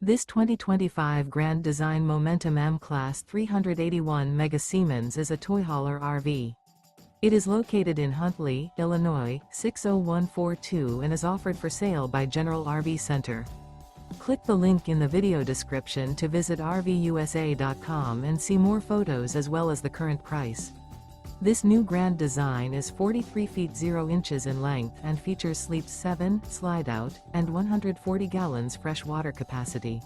This 2025 Grand Design Momentum M-Class 381 Mega Siemens is a toy hauler RV. It is located in Huntley, Illinois, 60142 and is offered for sale by General RV Center. Click the link in the video description to visit RVUSA.com and see more photos as well as the current price. This new Grand Design is 43 feet 0 inches in length and features sleeps 7, Slideout, and 140 gallons fresh water capacity.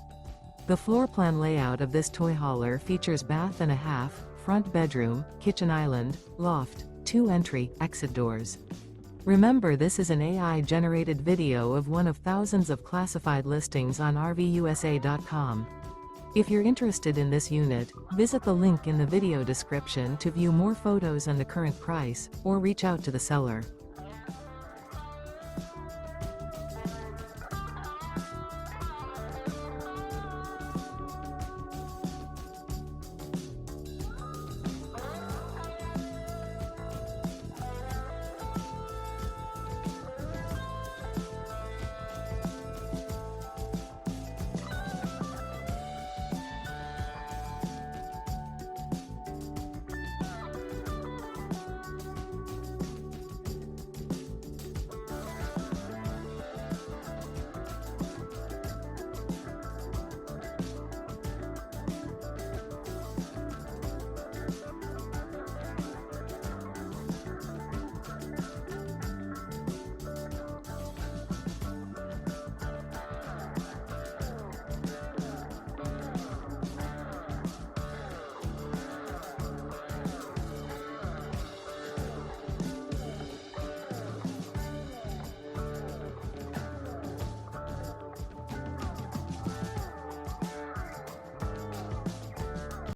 The floor plan layout of this toy hauler features bath and a half, front bedroom, kitchen island, loft, 2 entry, exit doors. Remember, this is an AI-generated video of one of thousands of classified listings on RVUSA.com. If you're interested in this unit, visit the link in the video description to view more photos and the current price, or reach out to the seller.